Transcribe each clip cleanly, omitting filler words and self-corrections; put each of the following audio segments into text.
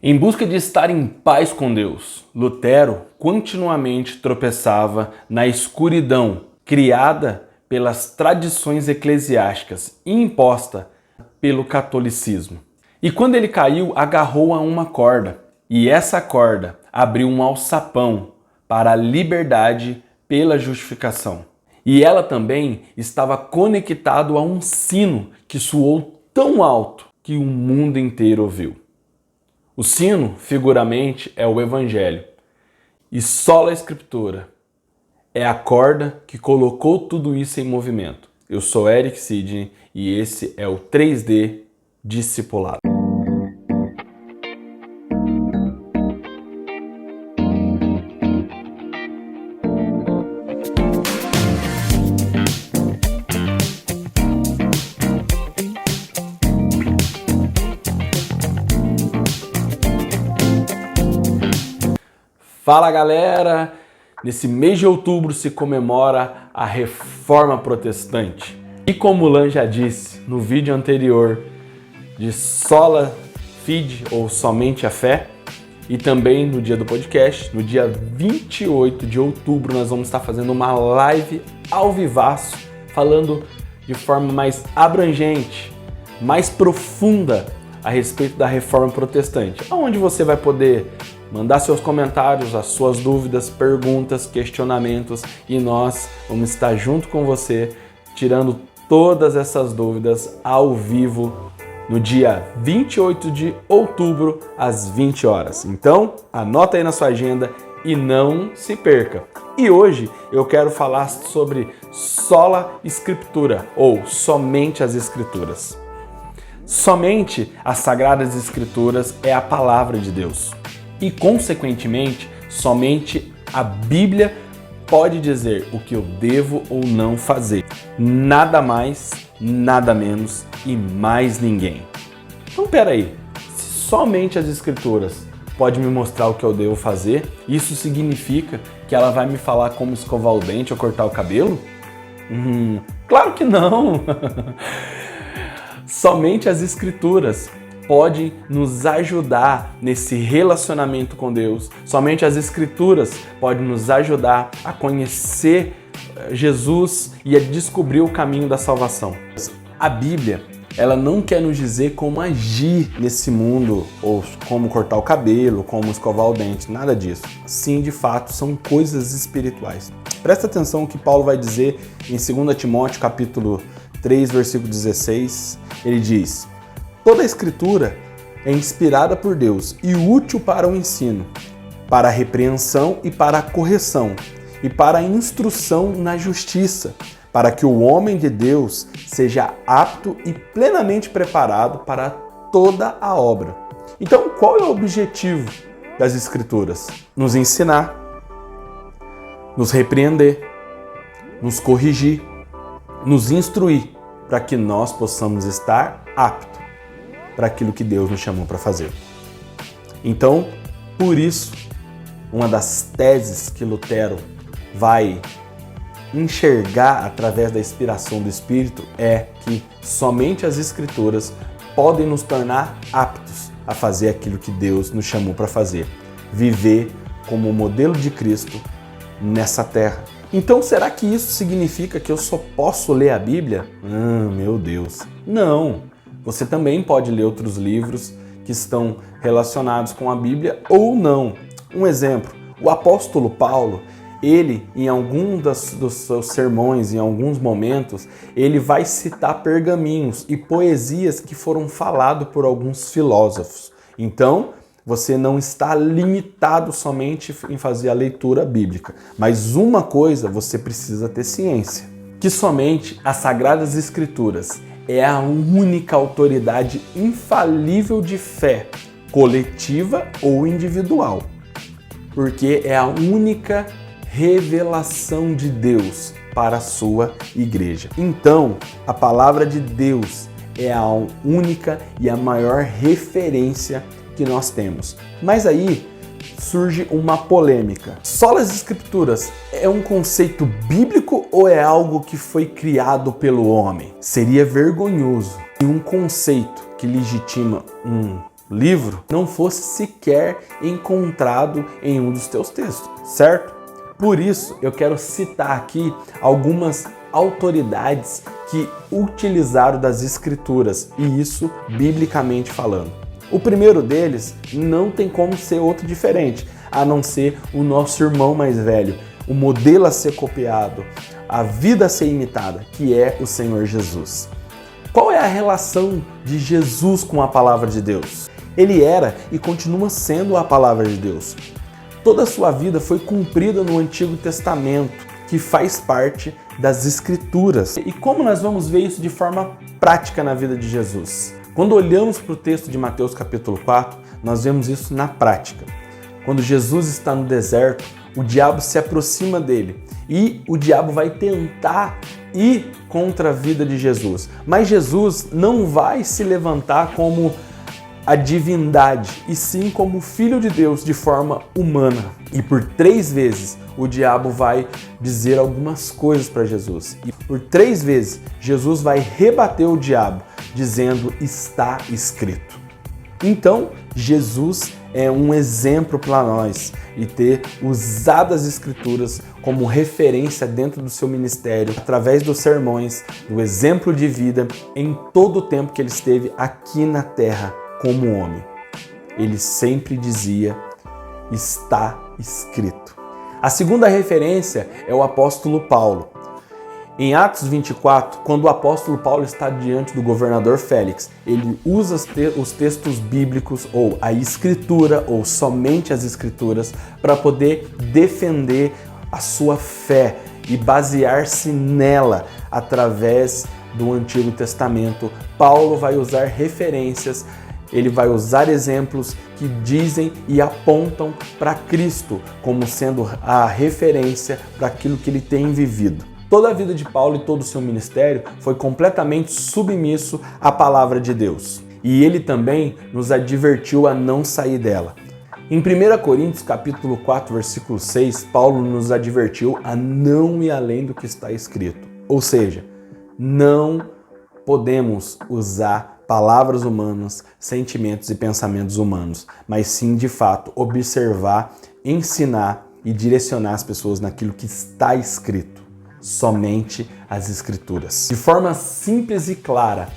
Em busca de estar em paz com Deus, Lutero continuamente tropeçava na escuridão criada pelas tradições eclesiásticas e imposta pelo catolicismo. E quando ele caiu, agarrou a uma corda, e essa corda abriu um alçapão para a liberdade pela justificação. E ela também estava conectada a um sino que soou tão alto que o mundo inteiro ouviu. O sino, figuramente, é o Evangelho. E sola Escritura é a corda que colocou tudo isso em movimento. Eu sou Eric Sidney e esse é o 3D Discipulado. Fala galera! Nesse mês de outubro se comemora a Reforma Protestante. E como o Lan já disse no vídeo anterior de Sola Fide ou Somente a Fé, e também no dia do podcast, no dia 28 de outubro, nós vamos estar fazendo uma live ao vivaço, falando de forma mais abrangente, mais profunda a respeito da Reforma Protestante, onde você vai poder mandar seus comentários, as suas dúvidas, perguntas, questionamentos e nós vamos estar junto com você tirando todas essas dúvidas ao vivo no dia 28 de outubro às 20 horas. Então, anota aí na sua agenda e não se perca. E hoje eu quero falar sobre sola Scriptura ou somente as Escrituras. Somente as Sagradas Escrituras é a palavra de Deus. E, consequentemente, somente a Bíblia pode dizer o que eu devo ou não fazer. Nada mais, nada menos e mais ninguém. Então, peraí, se somente as Escrituras podem me mostrar o que eu devo fazer, isso significa que ela vai me falar como escovar o dente ou cortar o cabelo? Claro que não! Somente as Escrituras pode nos ajudar nesse relacionamento com Deus. Somente as Escrituras podem nos ajudar a conhecer Jesus e a descobrir o caminho da salvação. A Bíblia, ela não quer nos dizer como agir nesse mundo, ou como cortar o cabelo, como escovar o dente, nada disso. Sim, de fato, são coisas espirituais. Presta atenção no que Paulo vai dizer em 2 Timóteo, capítulo 3, versículo 16. Ele diz: toda a Escritura é inspirada por Deus e útil para o ensino, para a repreensão e para a correção, e para a instrução na justiça, para que o homem de Deus seja apto e plenamente preparado para toda a obra. Então, qual é o objetivo das Escrituras? Nos ensinar, nos repreender, nos corrigir, nos instruir, para que nós possamos estar aptos para aquilo que Deus nos chamou para fazer. Então, por isso, uma das teses que Lutero vai enxergar através da inspiração do Espírito é que somente as Escrituras podem nos tornar aptos a fazer aquilo que Deus nos chamou para fazer, viver como o modelo de Cristo nessa terra. Então, será que isso significa que eu só posso ler a Bíblia? Meu Deus, não! Você também pode ler outros livros que estão relacionados com a Bíblia ou não. Um exemplo, o apóstolo Paulo, ele, em algum dos seus sermões, em alguns momentos, ele vai citar pergaminhos e poesias que foram falados por alguns filósofos. Então, você não está limitado somente em fazer a leitura bíblica. Mas uma coisa você precisa ter ciência, que somente as Sagradas Escrituras é a única autoridade infalível de fé, coletiva ou individual, porque é a única revelação de Deus para a sua igreja. Então, a palavra de Deus é a única e a maior referência que nós temos. Mas aí surge uma polêmica. Sola as Escrituras é um conceito bíblico ou é algo que foi criado pelo homem? Seria vergonhoso se um conceito que legitima um livro não fosse sequer encontrado em um dos teus textos, certo? Por isso, eu quero citar aqui algumas autoridades que utilizaram das Escrituras, e isso biblicamente falando. O primeiro deles não tem como ser outro diferente, a não ser o nosso irmão mais velho, o modelo a ser copiado, a vida a ser imitada, que é o Senhor Jesus. Qual é a relação de Jesus com a palavra de Deus? Ele era e continua sendo a palavra de Deus. Toda a sua vida foi cumprida no Antigo Testamento, que faz parte das Escrituras. E como nós vamos ver isso de forma prática na vida de Jesus? Quando olhamos para o texto de Mateus capítulo 4, nós vemos isso na prática. Quando Jesus está no deserto, o diabo se aproxima dele e o diabo vai tentar ir contra a vida de Jesus. Mas Jesus não vai se levantar como a divindade, e sim como Filho de Deus de forma humana. E por 3 vezes o diabo vai dizer algumas coisas para Jesus. E por 3 vezes Jesus vai rebater o diabo, dizendo: está escrito. Então, Jesus é um exemplo para nós e ter usado as Escrituras como referência dentro do seu ministério, através dos sermões, do exemplo de vida, em todo o tempo que ele esteve aqui na terra como homem. Ele sempre dizia: está escrito. A segunda referência é o apóstolo Paulo. Em Atos 24, quando o apóstolo Paulo está diante do governador Félix, ele usa os textos bíblicos, ou a escritura, ou somente as escrituras, para poder defender a sua fé e basear-se nela através do Antigo Testamento. Paulo vai usar referências, ele vai usar exemplos que dizem e apontam para Cristo como sendo a referência para aquilo que ele tem vivido. Toda a vida de Paulo e todo o seu ministério foi completamente submisso à palavra de Deus. E ele também nos advertiu a não sair dela. Em 1 Coríntios capítulo 4, versículo 6, Paulo nos advertiu a não ir além do que está escrito. Ou seja, não podemos usar palavras humanas, sentimentos e pensamentos humanos, mas sim, de fato, observar, ensinar e direcionar as pessoas naquilo que está escrito. Somente as Escrituras. De forma simples e clara,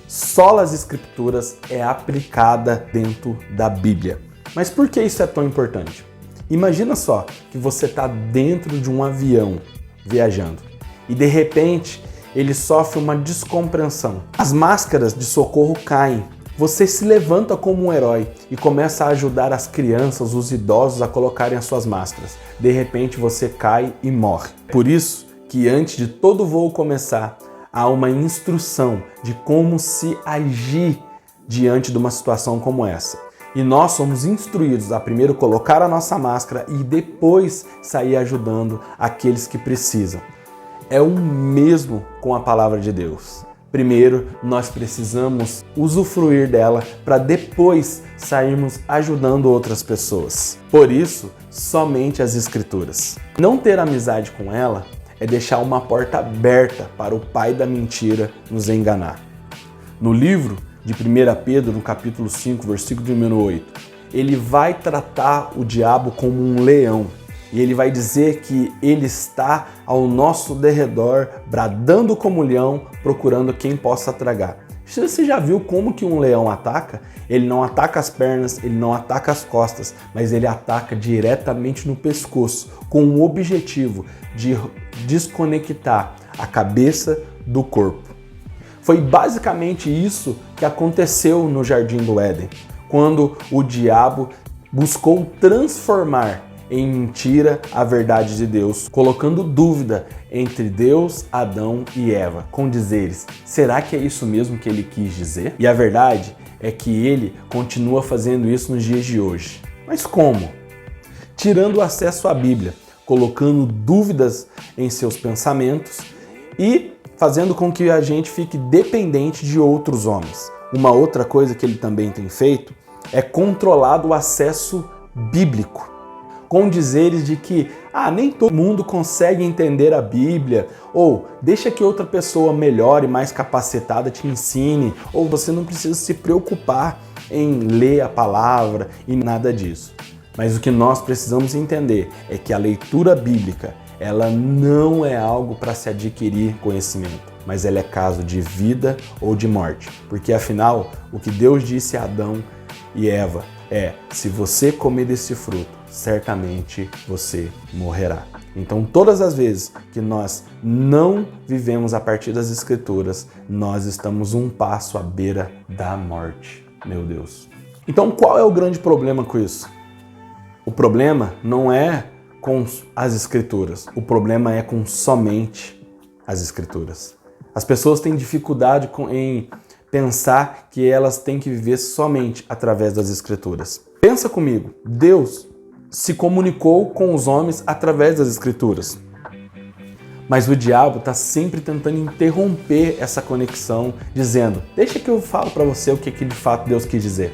só as Escrituras é aplicada dentro da Bíblia. Mas por que isso é tão importante? Imagina só que você está dentro de um avião viajando e de repente ele sofre uma descompreensão. As máscaras de socorro caem. Você se levanta como um herói e começa a ajudar as crianças, os idosos a colocarem as suas máscaras. De repente você cai e morre. Por isso que antes de todo voo começar, há uma instrução de como se agir diante de uma situação como essa. E nós somos instruídos a primeiro colocar a nossa máscara e depois sair ajudando aqueles que precisam. É o mesmo com a palavra de Deus. Primeiro, nós precisamos usufruir dela para depois sairmos ajudando outras pessoas. Por isso, somente as Escrituras. Não ter amizade com ela é deixar uma porta aberta para o pai da mentira nos enganar. No livro de 1 Pedro, no capítulo 5, versículo de número 8, ele vai tratar o diabo como um leão. E ele vai dizer que ele está ao nosso derredor, bradando como leão, procurando quem possa tragar. Você já viu como que um leão ataca? Ele não ataca as pernas, ele não ataca as costas, mas ele ataca diretamente no pescoço, com o objetivo de desconectar a cabeça do corpo. Foi basicamente isso que aconteceu no Jardim do Éden, quando o diabo buscou transformar em mentira a verdade de Deus, colocando dúvida entre Deus, Adão e Eva, com dizeres: será que é isso mesmo que ele quis dizer? E a verdade é que ele continua fazendo isso nos dias de hoje. Mas como? Tirando o acesso à Bíblia, colocando dúvidas em seus pensamentos e fazendo com que a gente fique dependente de outros homens. Uma outra coisa que ele também tem feito é controlar o acesso bíblico. com dizeres de que nem todo mundo consegue entender a Bíblia, ou deixa que outra pessoa melhor e mais capacitada te ensine, ou você não precisa se preocupar em ler a palavra e nada disso. Mas o que nós precisamos entender é que a leitura bíblica, ela não é algo para se adquirir conhecimento, mas ela é caso de vida ou de morte. Porque afinal, o que Deus disse a Adão e Eva é: se você comer desse fruto, certamente você morrerá. Então, todas as vezes que nós não vivemos a partir das Escrituras, nós estamos um passo à beira da morte. Meu Deus. Então, qual é o grande problema com isso? O problema não é com as Escrituras, o problema é com somente as Escrituras. As pessoas têm dificuldade em pensar que elas têm que viver somente através das Escrituras. Pensa comigo, Deus se comunicou com os homens através das Escrituras. Mas o diabo está sempre tentando interromper essa conexão, dizendo: deixa que eu falo para você o que de fato Deus quis dizer.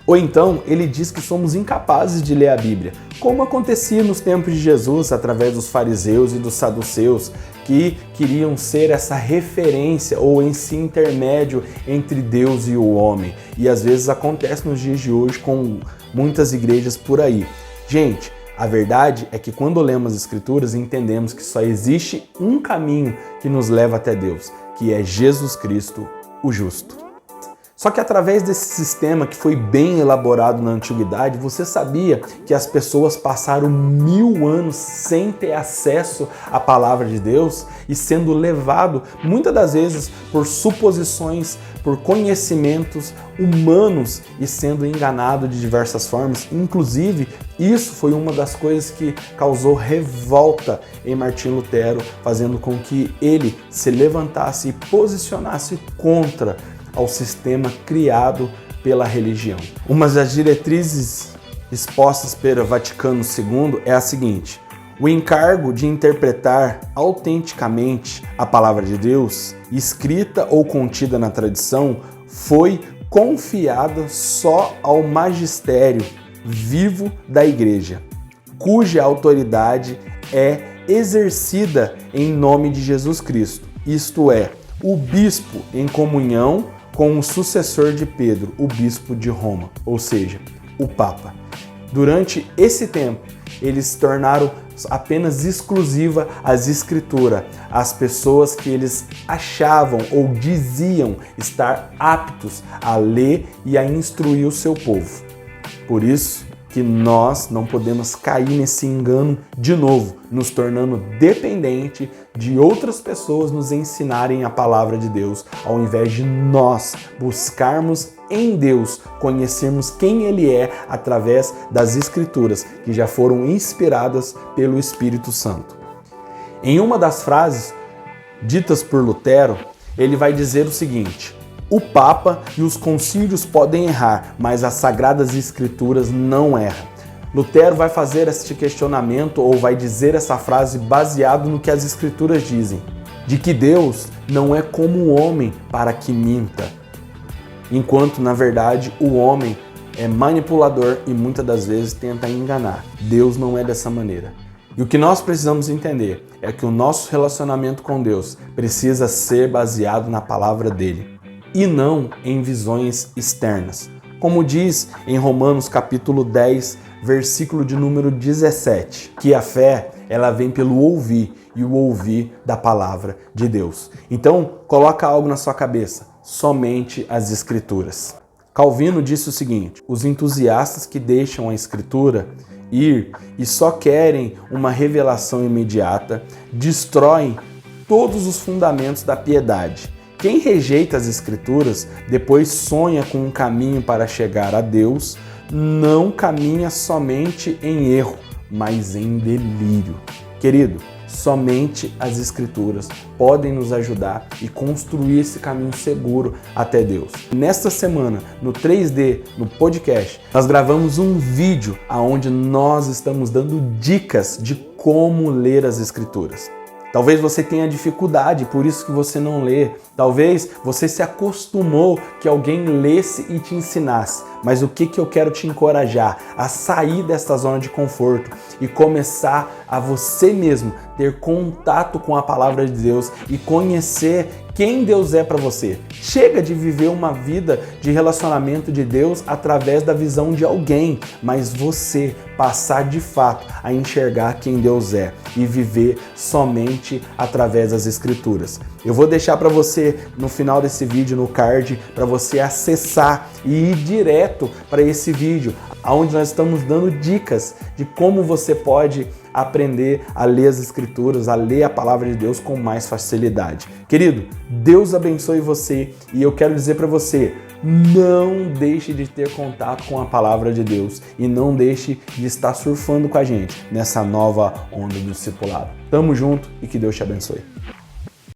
Ou então, ele diz que somos incapazes de ler a Bíblia, como acontecia nos tempos de Jesus, através dos fariseus e dos saduceus, que queriam ser essa referência ou esse intermédio entre Deus e o homem. E às vezes acontece nos dias de hoje com muitas igrejas por aí. Gente, a verdade é que quando lemos as Escrituras, entendemos que só existe um caminho que nos leva até Deus, que é Jesus Cristo, o justo. Só que através desse sistema que foi bem elaborado na antiguidade, você sabia que as pessoas passaram 1000 anos sem ter acesso à palavra de Deus e sendo levado muitas das vezes por suposições, por conhecimentos humanos e sendo enganado de diversas formas. Inclusive, isso foi uma das coisas que causou revolta em Martinho Lutero, fazendo com que ele se levantasse e posicionasse contra ao sistema criado pela religião. Uma das diretrizes expostas pelo Vaticano II é a seguinte: o encargo de interpretar autenticamente a palavra de Deus, escrita ou contida na tradição, foi confiada só ao magistério vivo da Igreja, cuja autoridade é exercida em nome de Jesus Cristo, isto é, o bispo em comunhão com o sucessor de Pedro, o bispo de Roma, ou seja, o Papa. Durante esse tempo, eles se tornaram apenas exclusiva as Escrituras, as pessoas que eles achavam ou diziam estar aptos a ler e a instruir o seu povo. Por isso que nós não podemos cair nesse engano de novo, nos tornando dependente de outras pessoas nos ensinarem a palavra de Deus, ao invés de nós buscarmos em Deus, conhecermos quem Ele é através das Escrituras, que já foram inspiradas pelo Espírito Santo. Em uma das frases ditas por Lutero, ele vai dizer o seguinte: o Papa e os concílios podem errar, mas as Sagradas Escrituras não erram. Lutero vai fazer este questionamento ou vai dizer essa frase baseado no que as Escrituras dizem, de que Deus não é como o homem para que minta, enquanto na verdade o homem é manipulador e muitas das vezes tenta enganar. Deus não é dessa maneira. E o que nós precisamos entender é que o nosso relacionamento com Deus precisa ser baseado na palavra dele e não em visões externas. Como diz em Romanos capítulo 10, versículo de número 17, que a fé, ela vem pelo ouvir e o ouvir da palavra de Deus. Então, coloca algo na sua cabeça, somente as Escrituras. Calvino disse o seguinte: os entusiastas que deixam a Escritura ir e só querem uma revelação imediata, destroem todos os fundamentos da piedade. Quem rejeita as Escrituras, depois sonha com um caminho para chegar a Deus, não caminha somente em erro, mas em delírio. Querido, somente as Escrituras podem nos ajudar e construir esse caminho seguro até Deus. Nesta semana, no 3D, no podcast, nós gravamos um vídeo onde nós estamos dando dicas de como ler as Escrituras. Talvez você tenha dificuldade, por isso que você não lê. Talvez você se acostumou que alguém lesse e te ensinasse. Mas o que eu quero te encorajar? A sair desta zona de conforto e começar a você mesmo ter contato com a palavra de Deus e conhecer quem Deus é para você. Chega de viver uma vida de relacionamento de Deus através da visão de alguém, mas você passar de fato a enxergar quem Deus é e viver somente através das Escrituras. Eu vou deixar para você no final desse vídeo, no card, para você acessar e ir direto para esse vídeo, onde nós estamos dando dicas de como você pode aprender a ler as Escrituras, a ler a palavra de Deus com mais facilidade. Querido, Deus abençoe você e eu quero dizer para você, não deixe de ter contato com a palavra de Deus e não deixe de estar surfando com a gente nessa nova onda do discipulado. Tamo junto e que Deus te abençoe.